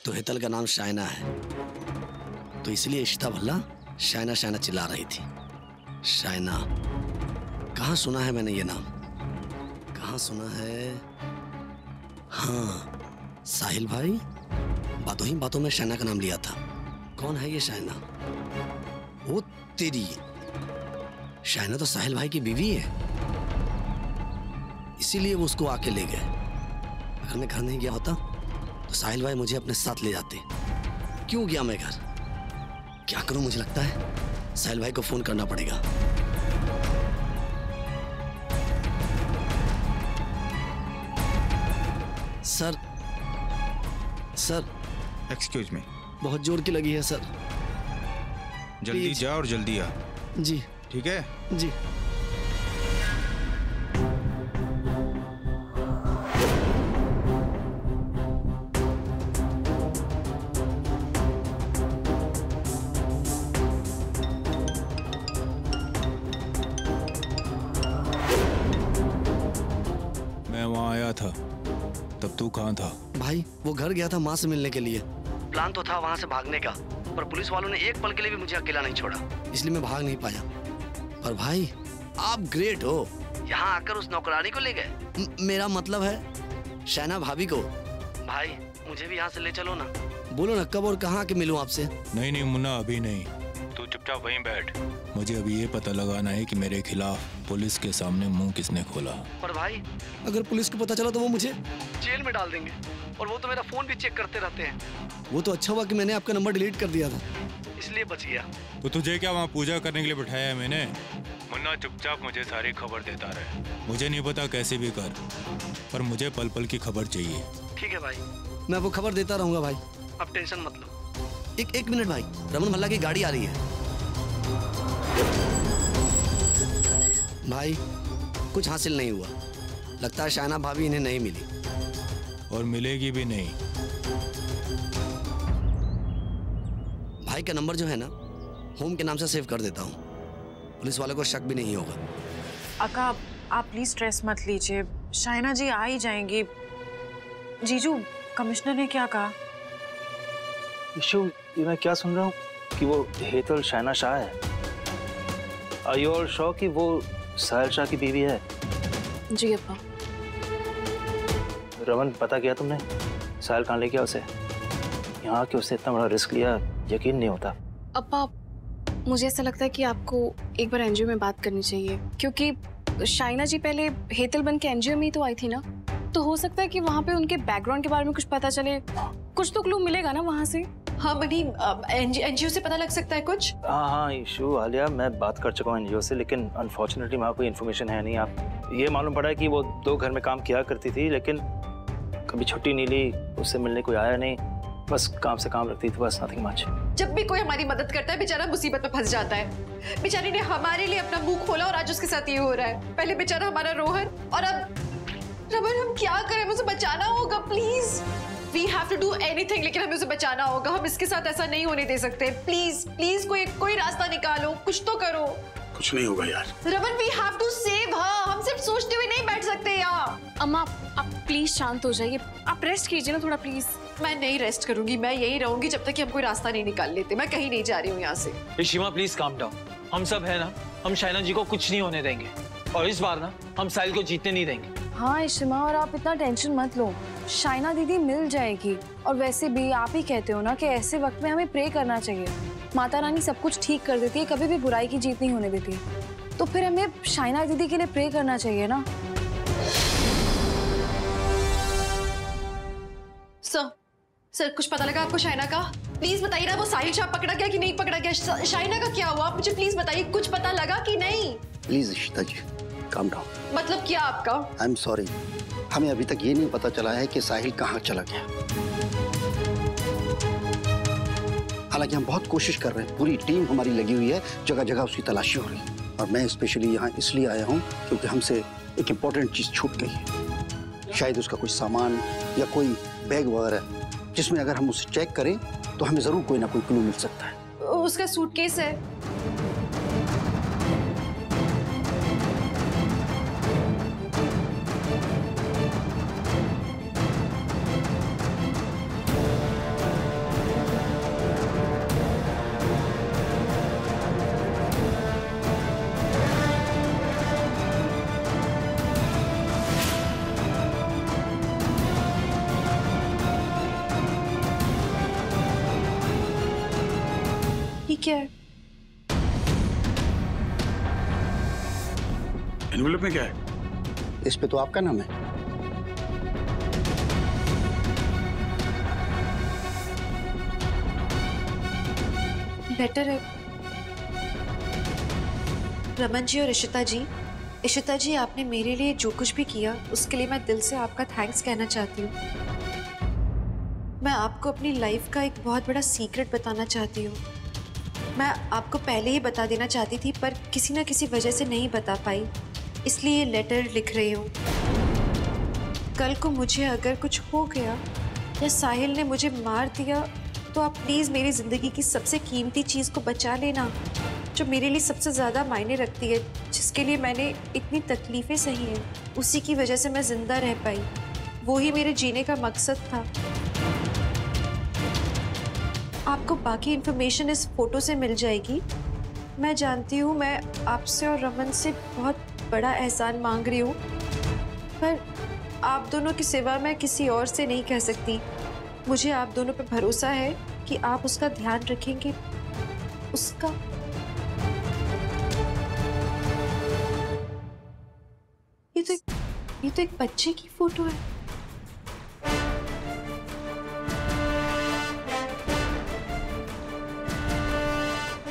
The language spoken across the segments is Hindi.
तो हेतल का नाम शाइना है, तो इसलिए इशिता भल्ला शाइना शाइना चिल्ला रही थी। शाइना, कहाँ सुना है मैंने ये नाम, कहाँ सुना है? हाँ, साहिल भाई बातों ही बातों में शाइना का नाम लिया था। कौन है ये शाइना? वो तेरी, शाइना तो साहिल भाई की बीवी है, इसीलिए वो उसको आके ले गए। अगर मैं घर नहीं गया होता तो साहिल भाई मुझे अपने साथ ले जाते। क्यों गया मैं घर? क्या करूं? मुझे लगता है साहिल भाई को फोन करना पड़ेगा। Sir, sir. Excuse me. बहुत जोर की लगी है सर। जल्दी जा और जल्दी आ। जी ठीक है जी। मैं वहाँ आया था, तब तू कहाँ था? भाई वो घर गया था माँ से मिलने के लिए। प्लान तो था वहाँ से भागने का, पर पुलिस वालों ने एक पल के लिए भी मुझे अकेला नहीं छोड़ा, इसलिए मैं भाग नहीं पाया। पर भाई आप ग्रेट हो, यहाँ आकर उस नौकरानी को ले गए। मेरा मतलब है शाइना भाभी को। भाई मुझे भी यहाँ से ले चलो ना। बोलो ना कब और कहाँ के मिलूं आपसे? नहीं नहीं मुन्ना, अभी नहीं, तू चुपचाप वहीं बैठ। मुझे अभी ये पता लगाना है कि मेरे खिलाफ पुलिस के सामने मुंह किसने खोला। पर भाई अगर पुलिस को पता चला तो वो मुझे जेल में डाल देंगे, और वो तो मेरा फोन भी चेक करते रहते हैं। वो तो अच्छा हुआ कि मैंने आपका नंबर डिलीट कर दिया था, इसलिए बच गया। तो तुझे क्या वहाँ पूजा करने के लिए बिठाया है मैंने? मुन्ना चुपचाप मुझे सारी खबर देता रहे। मुझे नहीं पता कैसे भी कर, पर मुझे पल पल की खबर चाहिए। ठीक है भाई, मैं वो खबर देता रहूंगा भाई, अब टेंशन मत लो। एक मिनट भाई, रमन भल्ला की गाड़ी आ रही है। भाई कुछ हासिल नहीं हुआ, लगता है शाइना भाभी इन्हें नहीं मिली, और मिलेगी भी नहीं। भाई का नंबर जो है ना, होम के नाम से सेव कर देता हूँ, पुलिस वालों को शक भी नहीं होगा। अक्का आप प्लीज स्ट्रेस मत लीजिए, शाइना जी आ ही जाएंगी। जीजू, कमिश्नर ने क्या कहा? इशू, ये मैं क्या सुन रहा हूँ कि वो हेतल शाइना शाह है। आर यू ऑल श्योर कि वो साहिल शाह की बीवी है? जी अप्पा। रमन, पता किया तुमने साहिल कहाँ ले गया उसे? यहाँ कि उसने इतना बड़ा रिस्क लिया, यकीन नहीं होता। अप्पा मुझे ऐसा लगता है कि आपको एक बार एनजीओ में बात करनी चाहिए, क्योंकि शाइना जी पहले हेतल बन के एनजीओ में ही तो आई थी ना, तो हो सकता है कि वहाँ पे उनके बैकग्राउंड के बारे में कुछ पता चले, कुछ तो क्लू मिलेगा ना वहाँ से। हाँ बनी, एनजीओ से पता लग सकता है कुछ? हाँ इशू आलिया, मैं बात कर चुका हूँ एनजीओ से, लेकिन अनफॉर्चुनेटली वहाँ कोई इन्फॉर्मेशन है नहीं। आप ये मालूम पड़ा है कि वो 2 घर में काम किया करती थी, लेकिन कभी छुट्टी नहीं ली, उससे मिलने कोई आया नहीं, बस काम से काम रखती थी, बस नथिंग मच। जब भी कोई हमारी मदद करता है बेचारा मुसीबत में फंस जाता है। बेचारी ने हमारे लिए अपना मुंह खोला और आज उसके साथ ये हो रहा है। पहले बेचारा हमारा रोहन, और अब रमन, हम क्या करें? मुझे बचाना होगा, please. We have to do anything, लेकिन हमें उसे बचाना होगा। हम इसके साथ ऐसा नहीं होने दे सकते। प्लीज प्लीज कोई रास्ता निकालो, कुछ तो करो। कुछ नहीं होगा यार। Raman, we have to save her। हम सिर्फ सोचते हुए नहीं बैठ सकते यार। अम्मा आप प्लीज शांत हो जाइए, आप रेस्ट कीजिए ना थोड़ा प्लीज। मैं नहीं रेस्ट करूंगी, मैं यही रहूंगी जब तक कि हम कोई रास्ता नहीं निकाल लेते। मैं कहीं नहीं जा रही हूँ यहाँ से। ऋषिमा प्लीज काम डाउन, हम सब है ना, हम शाइना जी को कुछ नहीं होने देंगे, और इस बार ना हम साहिल को जीतने नहीं देंगे। हाँ इशिमा, और आप इतना टेंशन मत लो, शाइना दीदी मिल जाएगी। और वैसे भी आप ही कहते हो ना कि ऐसे वक्त में हमें प्रे करना चाहिए, माता रानी सब कुछ ठीक कर देती है, कभी भी बुराई की जीत नहीं होने देती, तो फिर हमें शाइना दीदी के लिए प्रे करना चाहिए ना। सर कुछ पता लगा आपको शाइना का? प्लीज बताइए ना, वो साहिल शाह पकड़ा गया कि नहीं पकड़ा गया? शाइना का क्या हुआ? मुझे प्लीज बताइए, कुछ पता लगा कि नहीं? Please Ishita ji, calm down. मतलब क्या आपका? आई एम सॉरी, हमें अभी तक ये नहीं पता चला है कि साहिल कहाँ चला गया। हालांकि हम बहुत कोशिश कर रहे हैं, पूरी टीम हमारी लगी हुई है, जगह जगह उसकी तलाशी हो रही है। और मैं स्पेशली यहाँ इसलिए आया हूँ क्योंकि हमसे एक इम्पोर्टेंट चीज छूट गई है। शायद उसका कोई सामान या कोई बैग वगैरह, जिसमें अगर हम उसे चेक करें तो हमें जरूर कोई ना कोई क्लू मिल सकता है। उसका सूटकेस है। क्या है? एनवेलप में क्या है? इस पे तो आपका नाम है। लेटर है। रमन जी और इशिता जी, आपने मेरे लिए जो कुछ भी किया उसके लिए मैं दिल से आपका थैंक्स कहना चाहती हूँ। मैं आपको अपनी लाइफ का एक बहुत बड़ा सीक्रेट बताना चाहती हूँ। मैं आपको पहले ही बता देना चाहती थी पर किसी ना किसी वजह से नहीं बता पाई, इसलिए ये लेटर लिख रही हूँ। कल को मुझे अगर कुछ हो गया या साहिल ने मुझे मार दिया तो आप प्लीज़ मेरी ज़िंदगी की सबसे कीमती चीज़ को बचा लेना, जो मेरे लिए सबसे ज़्यादा मायने रखती है, जिसके लिए मैंने इतनी तकलीफ़ें सही हैं। उसी की वजह से मैं ज़िंदा रह पाई, वो ही मेरे जीने का मकसद था। आपको बाकी इन्फॉर्मेशन इस फोटो से मिल जाएगी। मैं जानती हूँ मैं आपसे और रमन से बहुत बड़ा एहसान मांग रही हूँ, पर आप दोनों के सिवा मैं किसी और से नहीं कह सकती। मुझे आप दोनों पे भरोसा है कि आप उसका ध्यान रखेंगे। उसका ये तो एक बच्चे की फोटो है।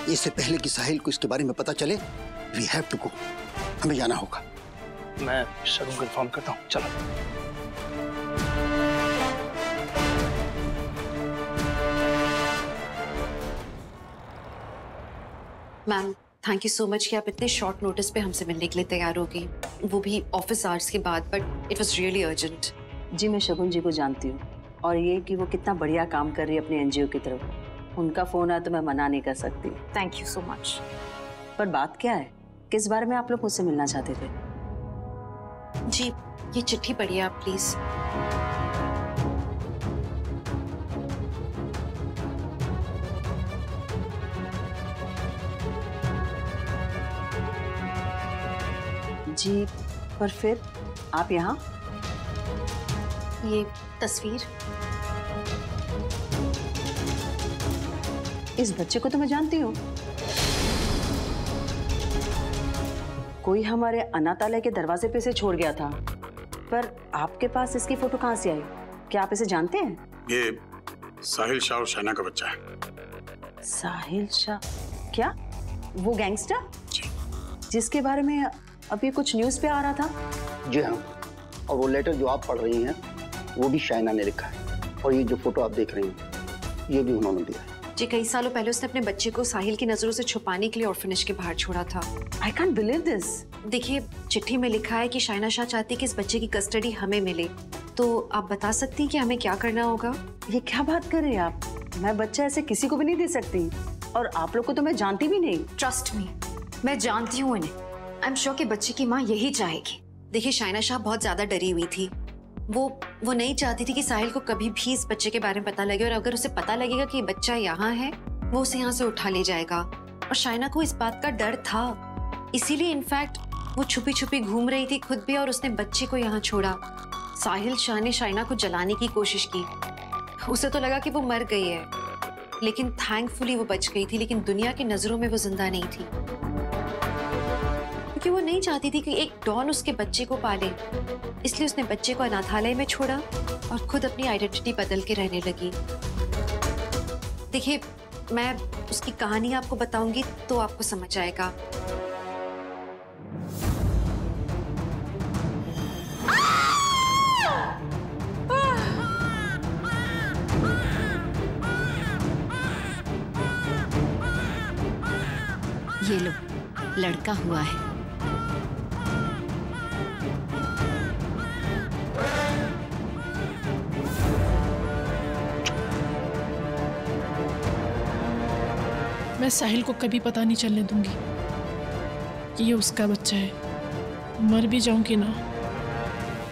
इससे पहले कि साहिल को इसके बारे में पता चले, वी हैव टू गो। हमें जाना होगा। मैं शगुन को इन्फॉर्म करता हूँ। चलो। Ma'am, thank you so much कि आप इतने शॉर्ट नोटिस पे हमसे मिलने के लिए तैयार हो गई, वो भी ऑफिस आवर्स के बाद, but it was really urgent. जी मैं शगुन जी को जानती हूँ और ये कि वो कितना बढ़िया काम कर रही है अपनी एनजीओ की तरफ। उनका फोन आया तो मैं मना नहीं कर सकती। Thank you so much. पर बात क्या है, किस बारे में आप लोग मुझसे मिलना चाहते थे? जी ये चिट्ठी पढ़िए आप प्लीज। जी पर फिर आप यहाँ? ये तस्वीर, इस बच्चे को तो मैं जानती हूँ। कोई हमारे अनाथालय के दरवाजे पे से छोड़ गया था, पर आपके पास इसकी फोटो कहाँ से आई? क्या आप इसे जानते हैं? ये साहिल शाह और शैना का बच्चा है। साहिल शाह? क्या वो गैंगस्टर जी, जिसके बारे में अभी कुछ न्यूज़ पे आ रहा था? जी हाँ, और वो लेटर जो आप पढ़ रही हैं वो भी शाइना ने लिखा है, और ये जो फोटो आप देख रही हैं ये भी उन्होंने दिया है। जी कई सालों पहले उसने अपने बच्चे को साहिल की नजरों से छुपाने के लिए ऑर्फनेज के बाहर छोड़ा था। I can't believe this. देखिए चिट्ठी में लिखा है कि शाइना शाह चाहती है कि इस बच्चे की कस्टडी हमें मिले, तो आप बता सकती हैं कि हमें क्या करना होगा? ये क्या बात कर रही हैं आप? मैं बच्चा ऐसे किसी को भी नहीं दे सकती, और आप लोग को तो मैं जानती भी नहीं। ट्रस्ट मी, मैं जानती हूँ इन्हें। आई एम श्योर कि बच्चे की माँ यही चाहेगी। देखिए शाइना शाह बहुत ज्यादा डरी हुई थी, वो नहीं चाहती थी कि साहिल को कभी भी इस बच्चे के बारे में पता लगे, और अगर उसे पता लगेगा कि बच्चा यहाँ है वो उसे यहाँ से उठा ले जाएगा। और शाइना को इस बात का डर था, इसीलिए इनफैक्ट वो छुपी छुपी घूम रही थी खुद भी, और उसने बच्चे को यहाँ छोड़ा। साहिल शाह ने शाइना को जलाने की कोशिश की, उसे तो लगा कि वो मर गई है, लेकिन थैंकफुली वो बच गई थी। लेकिन दुनिया की नजरों में वो जिंदा नहीं थी, क्योंकि वो नहीं चाहती थी कि एक डॉन उसके बच्चे को पाले। इसलिए उसने बच्चे को अनाथालय में छोड़ा और खुद अपनी आइडेंटिटी बदल के रहने लगी। देखिए मैं उसकी कहानी आपको बताऊंगी तो आपको समझ आएगा। ये लो, लड़का हुआ है। मैं साहिल को कभी पता नहीं चलने दूंगी कि ये उसका बच्चा है। मर भी जाऊंगी ना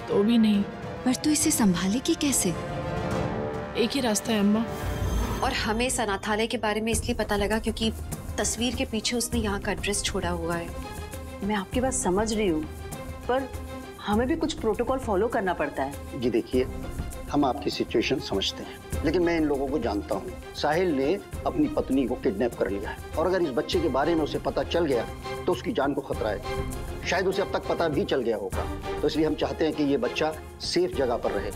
तो भी नहीं। पर तू इसे संभालेगी कैसे? एक ही रास्ता है अम्मा। और हमें इस अनाथालय के बारे में इसलिए पता लगा क्योंकि तस्वीर के पीछे उसने यहाँ का एड्रेस छोड़ा हुआ है। मैं आपकी बात समझ रही हूँ, पर हमें भी कुछ प्रोटोकॉल फॉलो करना पड़ता है। जी देखिए, हम आपकी सिचुएशन समझते हैं, लेकिन मैं इन लोगों को जानता हूँ। साहिल ने अपनी पत्नी को किडनैप कर लिया है और अगर इस बच्चे के बारे में उसे पता चल गया तो उसकी जान को खतरा है। शायद उसे अब तक पता भी चल गया होगा। तो इसलिए हम चाहते हैं कि ये बच्चा सेफ जगह पर रहे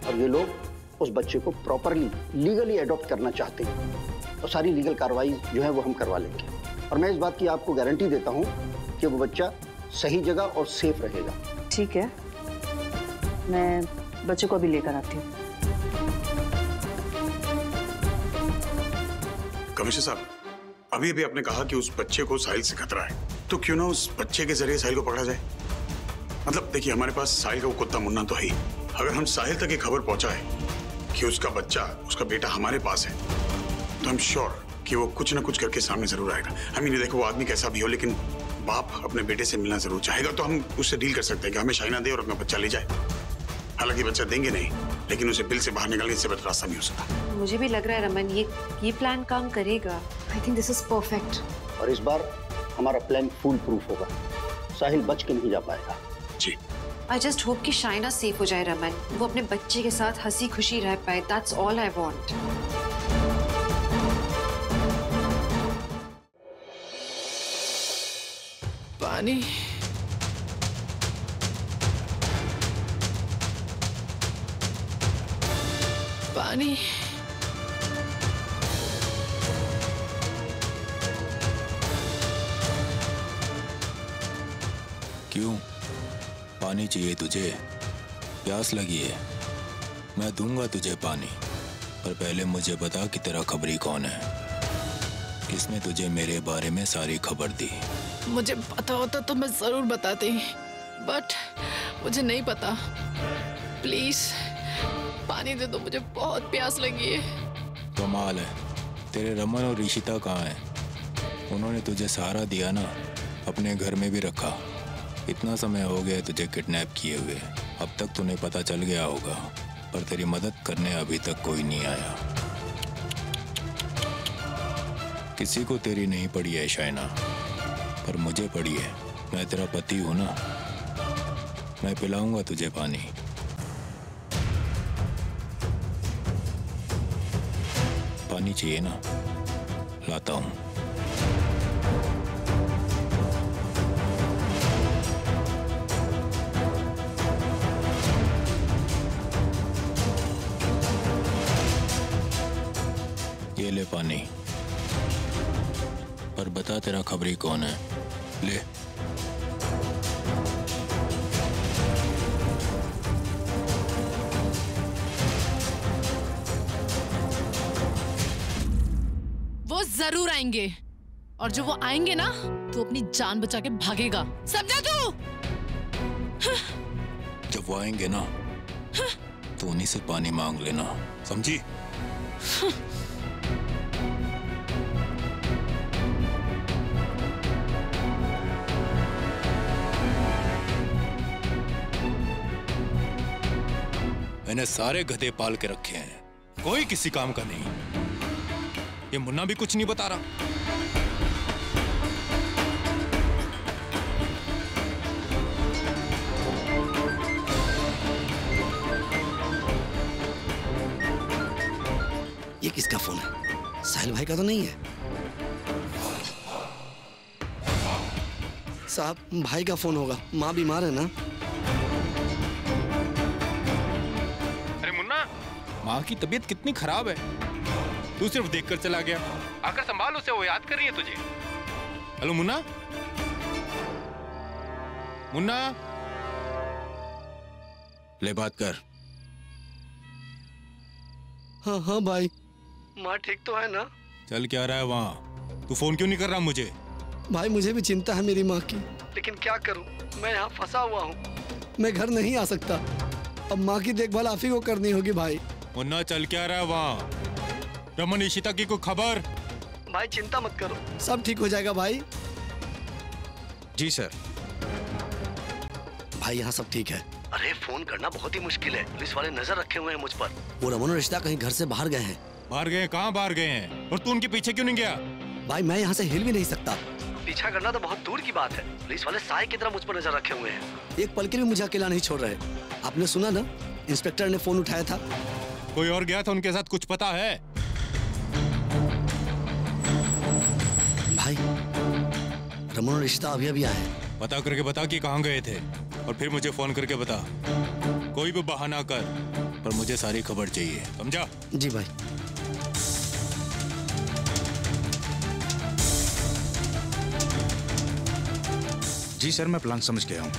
और ये लोग उस बच्चे को प्रॉपरली लीगली एडॉप्ट करना चाहते हैं और सारी लीगल कार्रवाई जो है वो हम करवा लेंगे। और मैं इस बात की आपको गारंटी देता हूँ कि वो बच्चा सही जगह और सेफ रहेगा। ठीक है, मैं बच्चे को अभी लेकर आती हूँ। कमिश्नर साहब, अभी अभी आपने कहा कि उस बच्चे को साहिल से खतरा है, तो क्यों ना उस बच्चे के जरिए साहिल को पकड़ा जाए। मतलब देखिए, हमारे पास साहिल का वो कुत्ता मुन्ना तो है ही। अगर हम साहिल तक ये खबर पहुंचाए कि उसका बच्चा, उसका बेटा हमारे पास है, तो आई एम श्योर कि वो कुछ ना कुछ करके सामने जरूर आएगा। हमें नहीं, देखो वो आदमी कैसा भी हो, लेकिन बाप अपने बेटे से मिलना जरूर चाहेगा। तो हम उससे डील कर सकते हैं कि हमें शाइना दे और अपना बच्चा ले जाए। हालांकि बच्चा देंगे नहीं, लेकिन उसे बिल से बाहर निकलने से बेहतर रास्ता नहीं हो सकता। मुझे भी लग रहा है रमन, ये प्लान काम करेगा। I think this is perfect. और इस बार हमारा प्लान फुल प्रूफ होगा। साहिल बच के नहीं जा पाएगा। जी। आई जस्ट होप कि शाइना सेफ हो जाए रमन, वो अपने बच्चे के साथ हंसी खुशी रह पाए। That's all I want. पानी, पानी। क्यों? पानी चाहिए तुझे? प्यास लगी है? मैं दूंगा तुझे पानी, पर पहले मुझे बता कि तेरा खबरी कौन है, किसने तुझे मेरे बारे में सारी खबर दी। मुझे पता होता तो मैं जरूर बताती, बट मुझे नहीं पता। प्लीज पानी दे दो, मुझे बहुत प्यास लगी है। कमाल है, तेरे रमन और ऋषिता कहाँ हैं? उन्होंने तुझे सहारा दिया ना, अपने घर में भी रखा। इतना समय हो गया तुझे किडनैप किए हुए, अब तक तुम्हें पता चल गया होगा, पर तेरी मदद करने अभी तक कोई नहीं आया। किसी को तेरी नहीं पड़ी है शाइना, पर मुझे पड़ी है। मैं तेरा पति हूं ना, मैं पिलाऊंगा तुझे पानी। पानी चाहिए ना? लाता हूं। ये ले पानी, पर बता तेरा खबरी कौन है? ले। वो जरूर आएंगे, और जो वो आएंगे ना, तो अपनी जान बचा के भागेगा, समझा तू? जब वो आएंगे ना, तो उन्हीं से पानी मांग लेना, समझी? मैंने सारे गधे पाल के रखे हैं, कोई किसी काम का नहीं। ये मुन्ना भी कुछ नहीं बता रहा। ये किसका फोन है? साहिल भाई का तो नहीं है। साहब, भाई का फोन होगा, माँ बीमार है ना। माँ की तबीयत कितनी खराब है, तू सिर्फ देखकर चला गया। आकर संभाल उसे, वो याद कर रही है तुझे। हेलो मुन्ना, मुन्ना, ले बात कर। हाँ हाँ भाई, माँ ठीक तो है ना? चल क्या रहा है वहाँ? तू फोन क्यों नहीं कर रहा मुझे? भाई मुझे भी चिंता है मेरी माँ की, लेकिन क्या करूँ, मैं यहाँ फंसा हुआ हूँ, मैं घर नहीं आ सकता। अब माँ की देखभाल आप ही को करनी होगी भाई। मुन्ना, चल क्या रहा है वहाँ? रमन ईशिता की कोई खबर? भाई चिंता मत करो, सब ठीक हो जाएगा भाई। जी सर। भाई यहाँ सब ठीक है। अरे फोन करना बहुत ही मुश्किल है, पुलिस वाले नजर रखे हुए हैं मुझ पर। वो रमन और ईशिता कहीं घर से बाहर गए हैं। बाहर गए? कहाँ बाहर गए हैं? और तू उनके पीछे क्यों नहीं गया? भाई मैं यहाँ से हिल भी नहीं सकता, पीछा करना तो बहुत दूर की बात है। पुलिस वाले साए की तरह मुझ पर नजर रखे हुए हैं, एक पल के भी मुझे अकेला नहीं छोड़ रहे। आपने सुना ना, इंस्पेक्टर ने फोन उठाया था। कोई और गया था उनके साथ, कुछ पता है? भाई रमन और रिश्ता अभी अभी आए। पता करके बता कि कहाँ गए थे और फिर मुझे फोन करके बता। कोई भी बहाना कर, पर मुझे सारी खबर चाहिए, समझा? जी भाई। जी सर, मैं प्लान समझ गया हूँ।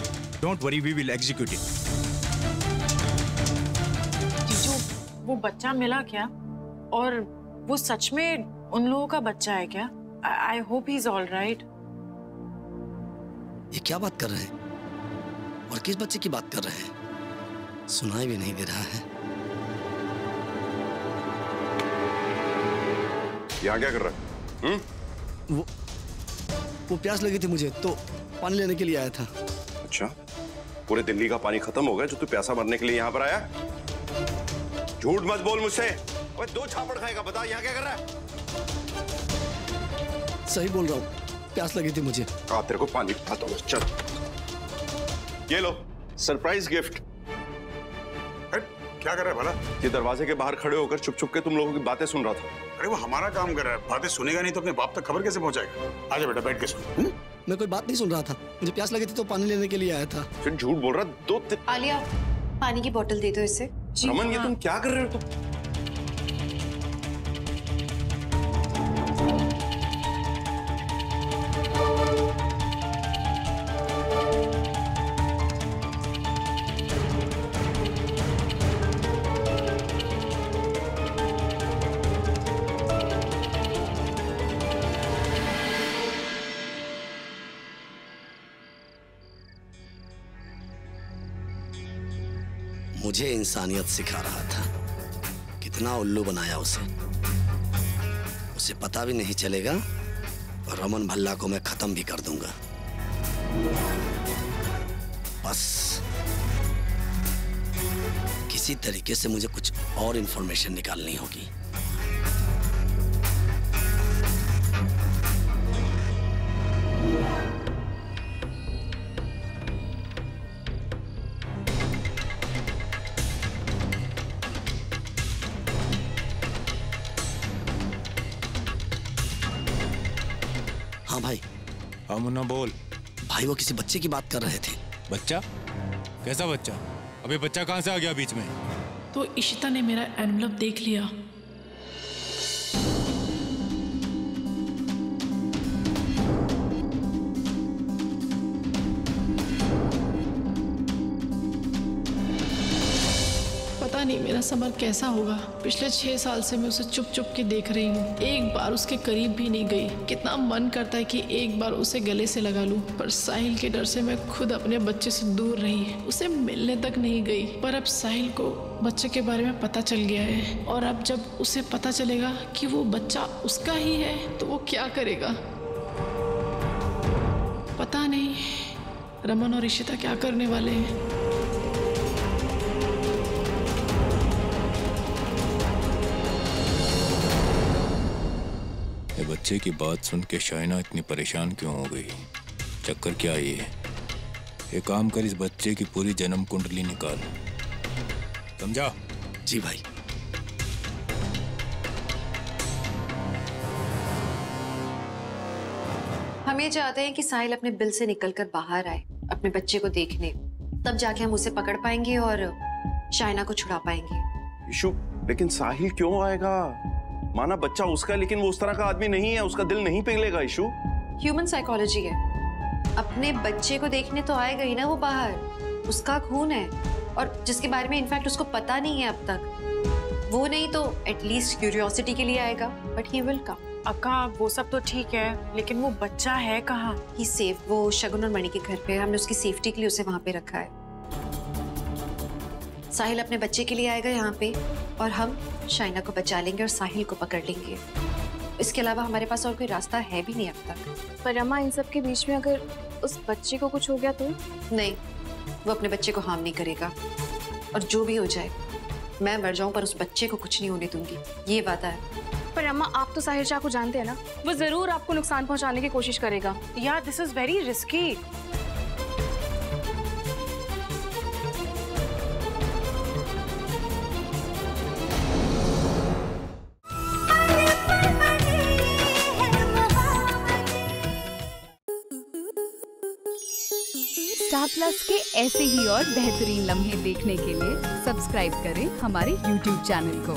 Don't worry, we will execute it. जीजू, वो बच्चा मिला क्या? और वो सच में उन लोगों का बच्चा है क्या? I hope he is all right. ये क्या बात कर रहे हैं और किस बच्चे की बात कर रहे हैं? सुनाई भी नहीं दे रहा है। यहाँ क्या कर रहा है? वो प्यास लगी थी मुझे तो पानी लेने के लिए आया था। अच्छा, पूरे दिल्ली का पानी खत्म हो गया जो तू प्यासा मरने के लिए यहाँ पर आया? झूठ मत बोल मुझसे। ओए, 2 छापड़ खाएगा, बता यहाँ क्या कर रहा है? सही बोल रहा हूँ, प्यास लगी थी मुझे। तेरे को पानी पिलाता हूँ, चल। ये लो, सरप्राइज गिफ्ट। क्या कर रहा है भला? ये दरवाजे के बाहर खड़े होकर चुप चुप के तुम लोगों की बातें सुन रहा था। अरे वो हमारा काम कर रहा है, बातें सुनेगा नहीं तो अपने बाप तक खबर कैसे पहुंचाएगा? आजा बेटा, बैठ के सुन। मैं कोई बात नहीं सुन रहा था, मुझे प्यास लगी थी तो पानी लेने के लिए आया था। फिर झूठ बोल रहा। आलिया, पानी की बोतल दे दो इसे। रमन, ये तुम क्या कर रहे हो? तुम मुझे इंसानियत सिखा रहा था। कितना उल्लू बनाया उसे पता भी नहीं चलेगा और रमन भल्ला को मैं खत्म भी कर दूंगा। बस किसी तरीके से मुझे कुछ और इंफॉर्मेशन निकालनी होगी। हाँ भाई। हाँ मुन्ना बोल। भाई वो किसी बच्चे की बात कर रहे थे। बच्चा? कैसा बच्चा? अबे बच्चा कहाँ से आ गया बीच में? तो इशिता ने मेरा एनवलप देख लिया। पता नहीं मेरा समर कैसा होगा। पिछले 6 साल से मैं उसे चुप चुप के देख रही हूँ, एक बार उसके करीब भी नहीं गई। कितना मन करता है कि एक बार उसे गले से लगा लूं, पर साहिल के डर से मैं खुद अपने बच्चे से दूर रही, उसे मिलने तक नहीं गई। पर अब साहिल को बच्चे के बारे में पता चल गया है और अब जब उसे पता चलेगा कि वो बच्चा उसका ही है तो वो क्या करेगा पता नहीं। रमन और इशिता क्या करने वाले हैं? बच्चे की बात सुन के शाइना इतनी परेशान क्यों हो गई? चक्कर क्या है ये? एक काम कर, इस बच्चे की पूरी जन्म कुंडली निकाल, समझा? जी भाई। हम ये चाहते हैं कि साहिल अपने बिल से निकलकर बाहर आए, अपने बच्चे को देखने, तब जाके हम उसे पकड़ पाएंगे और शाइना को छुड़ा पाएंगे। इशू, लेकिन साहिल क्यों आएगा? माना बच्चा उसका, लेकिन वो उस तरह का आदमी नहीं है, उसका दिल नहीं पिघलेगा। इशू, ह्यूमन साइकोलॉजी है। अपने बच्चे को देखने तो आएगा ही ना वो बाहर, उसका खून है और जिसके बारे में इनफैक्ट उसको पता नहीं है अब तक। वो नहीं तो एटलीस्ट क्यूरियोसिटी के लिए आएगा, बट ही विल कम। अक्का वो सब तो ठीक है, लेकिन वो बच्चा है कहाँ? ही सेफ, वो शगुन और मणि के घर पे। हमने उसकी सेफ्टी के लिए उसे वहां पे रखा है। साहिल अपने बच्चे के लिए आएगा यहाँ पे और हम शाइना को बचा लेंगे और साहिल को पकड़ लेंगे। इसके अलावा हमारे पास और कोई रास्ता है भी नहीं अब तक। पर अम्मा, इन सब के बीच में अगर उस बच्चे को कुछ हो गया तो? नहीं, वो अपने बच्चे को हार्म नहीं करेगा और जो भी हो जाए मैं मर जाऊं पर उस बच्चे को कुछ नहीं होने दूंगी, ये वादा है। पर अम्मा, आप तो साहिल शाह को जानते हैं ना, वो जरूर आपको नुकसान पहुंचाने की कोशिश करेगा। यार this is very risky. Plus के ऐसे ही और बेहतरीन लम्हे देखने के लिए सब्सक्राइब करें हमारे YouTube चैनल को।